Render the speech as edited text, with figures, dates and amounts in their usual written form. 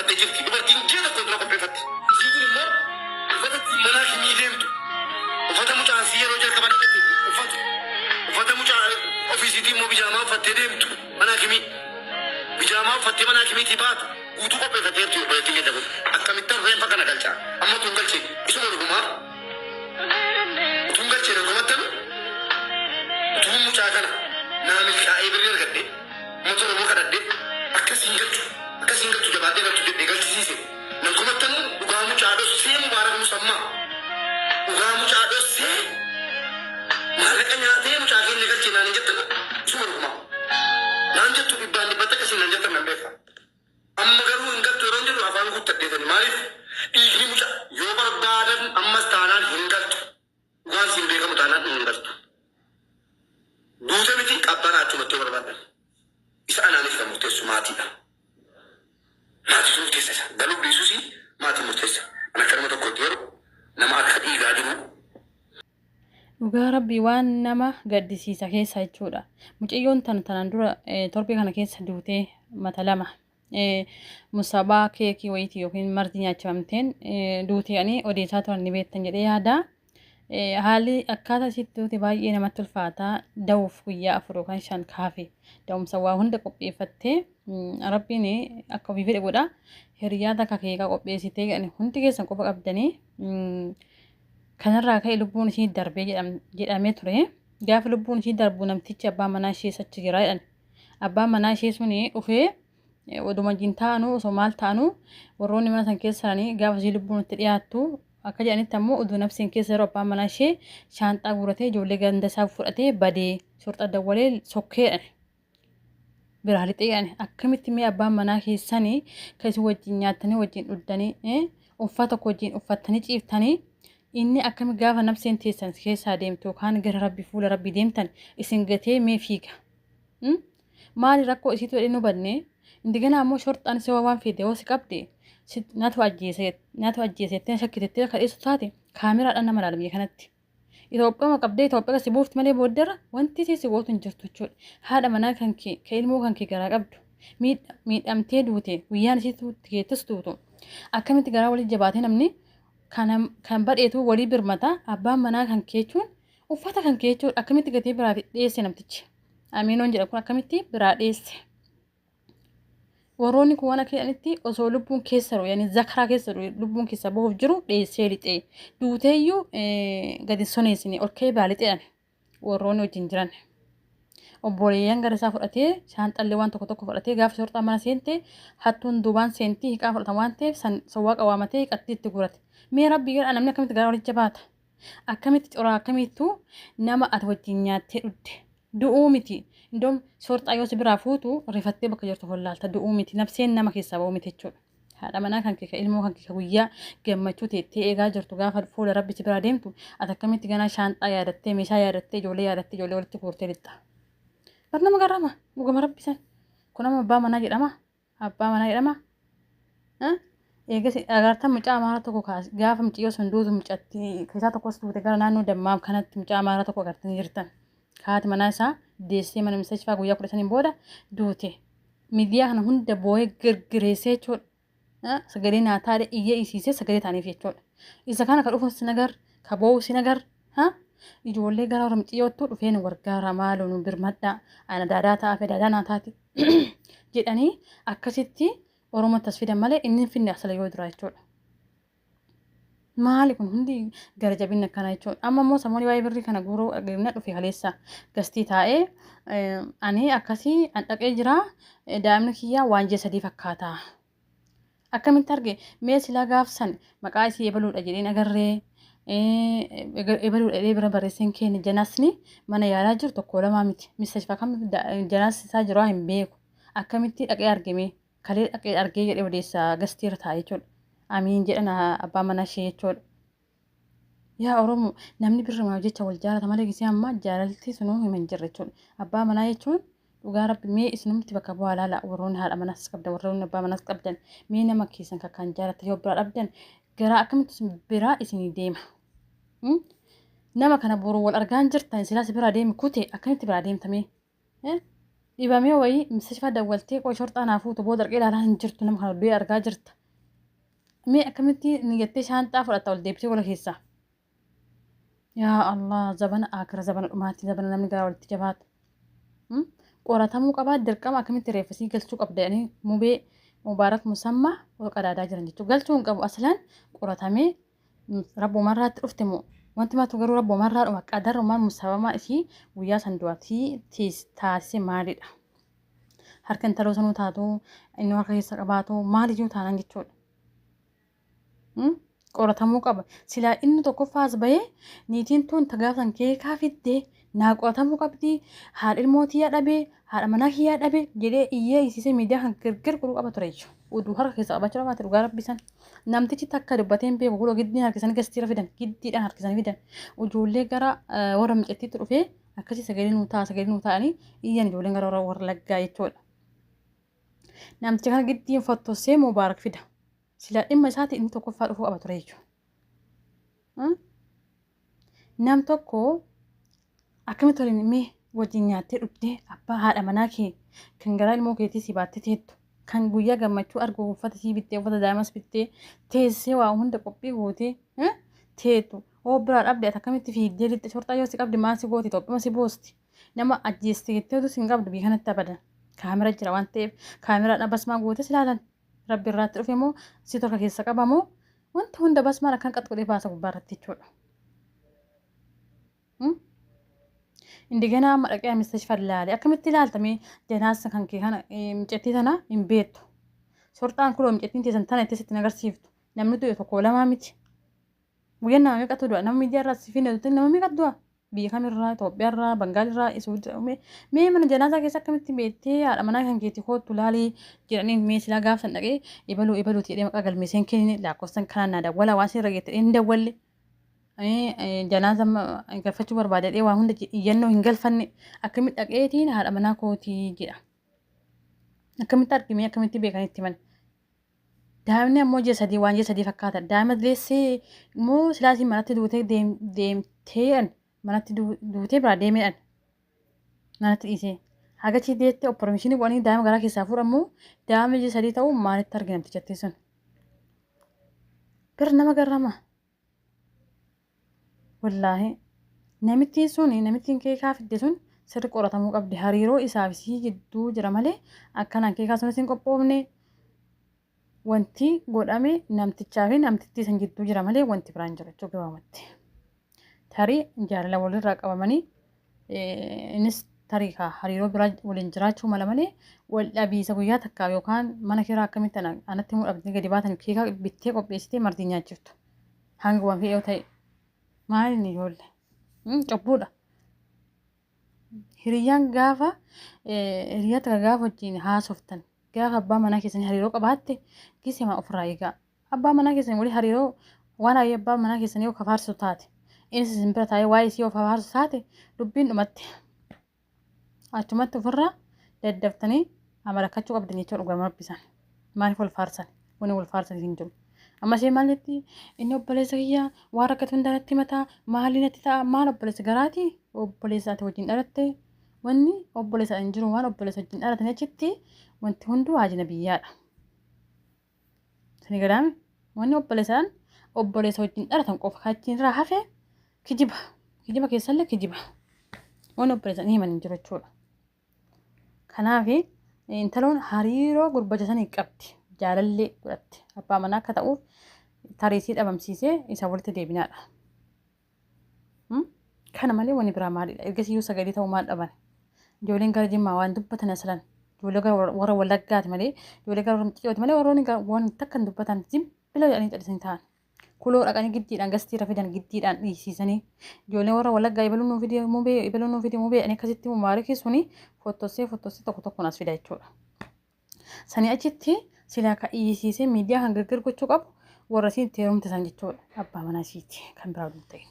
qopheeffattee jirti. Dubartiin ji'a tokko dura qopheeffatti. Isiin kun immoo uffata manaa keenyii deemtu. Uffata mucaa si yeroo jalqaba dhaqatti uffatu. Uffata mucaa ofiisiitii immoo bijaamaa uffattee deemtu. Manaa keenyii bijaamaa uffattee manaa keenyiitii baatu. Guutuu qopheeffattee jirti dubartiin jedhamu. Akkamittan reenfa kana galchaa. Amma tun galchee isuma dhugumaa. Tun galchee dhugumattan. Tun mucaa kana naa milkaa'ee birrii argadhee. Motora moo kadhadhee akkasiin galchu jabaatee galchu jedhee galchisiise. Nan kumattan dhugaa mucaa dhossee mubaaraka musammaa. Dhugaa mucaa dhossee maallaqa nyaatee mucaa keenya galchee naan hin jettan isuma dhugumaa. Naan jettu dhibbaan dhibbatti akkasiin naan jettan nan beekaa. Amma garuu hin galtu yeroo jedhu afaan guuttadheetani maaliif dhiigni mucaa yoo barbaadan ammas taanaan hin galtu. Dhugaan siin beekamu taanaan hin galtu. Duuta miti qabbanaa achumatti yoo barbaadan. Isa anaanis kan murteessu maatiidha. Maatii murteessa isa. Galuu dhiisuusi maatii murteessa. Ana akka nama tokkotti yeroo nama akka dhiigaa jiru. Dhugaa rabbii waan nama gaddisiisa keessa jechuudha. Mucayyoon tanaan dura torbee kana keessa duutee mata lama musabaa keekii wayitii yookiin marti nyaachamteen duutee ani odeessaa turan ni beektan jedhee yaada. Haalli akkaataa isitti duute baay'ee namatti ulfaataa da'uuf guyyaa 4 yookaan 5 kaafee da'umsa waa hunda qopheeffattee rabbiin akka ofii fedhe godha. Hiriyaata akka keekaa qopheessitee hundi keessan qofa qabdanii kanarraa ka'e lubbuun ishii darbee jedhamee ture. Gaafa lubbuun ishii darbu namtichi abbaan manaa ishee achi jira jedhan. Abbaan manaa ishee suni dhufee oduma wajjin taa'anu osoo maal taa'anu warroonni mana san keessa gaafa ishii lubbuun itti dhiyaattu akka jedhanitti ammoo oduu nafsiin keessa yeroo abbaan manaa ishee shaanxaa guuratee ijoollee ganda isaa fudhatee badee shorxa dawwalee sokkeedhan biraa lixeedhan. Akkamitti mee abbaan manaa keessanii kan isin wajjin nyaattanii wajjin dhuddanii uffata tokko wajjin uffattanii ciiftanii inni akkami gaafa nafseen teessan keessaa deemtu yookaan gara rabbi fuula rabbi deemtan isin gatee mee fiiga. Maali rakkoo isiitu jedhee nu badne indigana ammoo shorxaan si waan fide yoo si qabde natu ajjeesettee shakkitettee kadheessu taate kaameraadhaan nama ilaalamee kanatti. Itoophiyaa qabdee Itoophiyaa si buufti malee booddara wanti si gootu hin jirtu jechuudha. Haadha manaa kan kee ka ilmoo kan kee garaa qabdu miidhamtee duute guyyaan isiitu keettis duutu akkamitti garaa walii jabaatee namni kan badheetu walii birmata abbaan manaa kan keechuun uffata kan keechuun akkamitti gatee biraa dhiyeesse namtichi. Amiinoon jedha kun akkamitti biraa dhiyeesse. Warroonni kun waan akka jedhanitti osoo lubbuun keessa jiru yaani zakaraa keessa jiru lubbuun keessa bahuuf jiru dhiyeessee lixee duuteeyyuu gadi soneessine ol ka'ee baalixeedhaan warroonni wajjin jiran. Obboleeyyan gara isaa fudhatee shaanxallee waan tokko fudhatee gaafa shorxaa mana seentee hattuun duubaan seentii hiikaa fudhatan waan ta'eef sawwaa qawaamatee hiiqatti itti gurate. Mee rabbii jedha namni akkamitti gara walitti jabaata? Akkamitti coraa akkamittuu nama ati wajjin nyaattee dhudde du'uu miti. Indom shorxaa yoo si biraa fuutu rifattee bakka jirtu hollaalta du'uu miti nafseen nama keessaa ba'uu miti jechuudha. Haadha manaa kan kee ilmoo kan kee guyyaa gammachuu teettee eegaa jirtu gaafa fuula rabbi si biraa deemtu ati akkamitti ganaa shaanxaa yaadattee meeshaa yaadattee ijoollee walitti guurtee lixxa. Bar nama garama dhugama rabbisan kun amma abbaa manaa jedhama abbaa manaa jedhama. Eegas agartan mucaa amaaraa tokko gaafa muciyyoo sun duutu mucatti keessaa tokkos duute gara naannoo dammaam kanatti mucaa amaaraa tokko agartanii jirtan. Haati manaa isaa deessee mana mistashfaa guyyaa 10 booda duute. Miidiyaa kana hunda boo'ee girgireessee jechuudha. Sagalee nyaataadha iyyee isiisee sagalee taaniif jechuudha. Isa kana ka dhufu sinagar ka boo'u sinagar ijoollee gara warra muciyyootu dhufee nu gargaara maaloo nu birmadhaa ana daadaa taa'afe daadaa naataati jedhanii akkasitti Oromootti as fidan malee inni finne asala yoo dura jechuudha. Maali kun hundi gara jabinna kana jechuudha. Amma immoo samoonni waa'ee birrii kana guuruu agarna dhufe haleessa gastii taa'ee ani akkasii an dhaqee jira daa'imni kiyyaa waan ji'a 3 fakkaata. Akkamitti arge mee silaa gaafsan maqaa isii ebaluudha jedheen agarree ebaluudha bira barreesseen keenya janasni mana yaalaa jiru tokko lamaa miti. Mistashfaa kam janas isaa jiru hin beeku. Akkamitti dhaqee argame kalee dhaqee argee jedhee odeessaa gastii irra taa'e jechuudha. Amiin jedhan abbaa manaa ishee jechuudha. Yaa Oromoo namni birrumaa jecha wal jaalata malee gisee amma jaalalti sunuu hin jirre jechuudha. Abbaa manaa jechuun dhugaa rabbi mee isinumti bakka bu'aa laala warroonni haadha manaas qabdan warroonni abbaa manaas qabdan mee nama keessan kan jaalata yoo biraa dhabdan garaa akkamitti biraa isinii deema. Nama kana boru wal argaan jirtan silaas biraa deemi kute akkamitti biraa deemtame. dhibamee wayii mustashfaa dawwaltee qoy shorxaa naafuutu booda darqee ilaalaa hin jirtu nama kana du'ee argaa jirta. Mee akkamitti niyyattee shaanxaa fudhatta ol deebisee gola keessaa. Yaa Allah zabana akira zabana dhumaatti zabana namni garaa walitti jabaatu. Qoratamuu qabaa dirqama akkamitti reeffasii galchuu qabda jedhanii mubee mubaarak musammaa ol qadaadaa jiran jechuudha. Galchuu hin qabu aslaan qoratamee rabbumarraatti dhufte moo wanti matu garuu rabbumarraa dhuma qadarrumaan musabamaa isii guyyaa san du'atii taasise maalidha? Harka intaloo sanuu taatu inni harka keessa qabaatu maaliyyuu taanan jechuudha. Qoratamuu qaba. Silaa inni tokkoffaas bahee niitiin tun tagaafsan keekaa fiddee naa qoratamuu qabdi. Haadha ilmootii yaa dhabee haadha manaa kiyyaa dhabee jedhee iyyee isiisee miidiyaa kan girgir godhuu qaba ture jechuudha. Oduu harka keessa qabachuu dhabaate dhugaa rabbisan. Namtichi takka dubbateen beeku guloo giddiin harkisanii gastiira fidan giddiidhaan harkisanii fidan. Ijoollee gara warra miccattiitti dhufee akkasii sagalee nuu taa'anii iyyan ijoolleen gara warra laggaa jechuudha. Namticha kana giddiin fottosee mubaarak fida. Silaa dhimma isaati inni tokkoffaa dhufuu qaba ture jechuudha. Nam tokko akkamitti waliin mee wajjin nyaattee dhuftee abbaa haadha manaa kee kan garaa ilmoo keetii si baattee teettu kan guyyaa gammachuu argu uffata sii bittee uffata daa'imas bittee teessee waa hunda qophii gootee teettu oo biraa dhabde ati akkamitti fiiddee lixxe shorxaa yoo si qabdi maal si gooti Itoophiyaa si boosti nama ajjeeste jettee utuu sin qabdu biyya kanatti abadan kaamera jira waan ta'eef kaameraadhaan basmaa goote silaalan rabbi irraatti dhufe moo si tokko keessa qabamoo wanti hunda basmaan akkan qaxqudhee baasa gubbaarratti jechuudha. Indigana madaqee amistashfaa ilaalee akkamitti ilaaltamee janaasa kan kee kana micettii tana hin beektu. Shorxaan kuloo micettiin teessan tana itti sitti agarsiiftu. Namni du'e tokko lamaa miti. Guyyaan nama meeqatu du'a? Nama miidiyaa irraa si finne nama meeqatu du'a? Biyya kamirraa, Itoophiyaa irraa, Bangaal irraa, mee mana janaasaa keessa akkamitti beektee haadha manaa kan keetti kootu laalii jedhanii mee silaa gaafsan dhaqee ibaluuti jedhee maqaa galmeesseen kennine lakkoofsan kanaan naa dawwala waan sirra geette hin dawwalle. Janaasa galfachuu barbaadadhee waa hunda iyyannoo hin galfanne akkamitti dhaqeetiin haadha manaa kootii jedha. Akkamitti argimee akkamitti beekanitti man. Daa'imni ammoo ji'a sadii waan ji'a sadii fakkaata. Daa'ima deessee immoo silaasii manatti duutee deemtee manatti duutee biraa deemeedhaan manatti dhiisee hagachi deettee oppormishinii bu'anii daa'ima garaa keessaa fuudhamu daa'ima ji'a sadii ta'uu maalitti arginamti jettee sun. Bir nama garrama. Wallaahi namittiin sun namittiin keekaa fidde sun sirri qoratamuu qabdi. Hariiroo isaa fi isii jidduu jira malee akkanaan keekaa sunis hin qophoofne wanti godhame namtichaa fi namtittii san jidduu jira malee wanti biraan jira jechuudha gabaamatti. Tarii jaalala walirraa qabamanii innis tarii hariiroo biraa waliin jiraachuu mala malee wal dhabiisa guyyaa takkaa yookaan mana kiraa akkamitti anatti mudhabdee gadi baatan keekaa bittee qopheessitee martii nyaachiftu. Hanga waan fe'ee ta'e maaliin ijoollee? Cabbuudha. Hiriyyaan gaafa hiriyyaa takka gaafa wajjin haasoftan gaafa abbaa manaa keessanii hariiroo qabaatte gisema ofirraa eegaa. Abbaa manaa keessanii walii hariiroo waan haayee abbaa manaa keessanii yoo kafaarsu taate innis isin bira taa'ee waa'ee isii yoo kafaarsu taate dubbiin dhumatti. Achumatti ofirraa daddaftanii amalakkachuu qabdan jechuudha dhugaa mabbisan. Maaliif wal faarsan? Wanni wal faarsan hin jiru. Amma ishee maalitti inni obboleessa kiyyaa waan rakkatu hundaatti mataa maaliin itti ta'a maal obboleessa garaati obboleessa ati wajjin dhalatte wanni obboleessa hin jiru waan obboleessa wajjin dhalatan achitti wanti hunduu haajina biyyaadha. Sani gadaame wanni obboleessa wajjin dhalatan qofa achiin irraa hafe kijiba keessallee kijiba wanni obboleessa hin himan hin jiru jechuudha. Kanaaf intaloon hariiroo gurbacha sanii qabdi. Jaalallee godhatte abbaa manaa akka ta'uuf tareesii dhabamsiisee isa walitti deebinaadha. Kana malee wanni biraa maalidha? Ergasiyyuu sagalee ta'uu maal dhaban? Ijoolleen gara Jimmaa waan dubbatan aslan ijoollee gara warra Wallaggaati malee ijoollee gara Mucciyooti malee warroonni waan takka hin dubbatan zibbila jedhanii callisanii ta'an. Kuloo dhaqanii giddiidhaan gastiira fidan giddiidhaan dhiisiisanii ijoolleen warra Wallaggaa ibaluu nuu fidee mubee ani akkasitti mubaarikii suni fottosee tokko tokkoon as fida jechuudha. Sanii achitti silaa ka dhiisiisee miidiyaa kan gargar gochuu qabu warra siin teerumte san jechuudha. Abbaa manaa isiiti kan biraa waliin ta'e.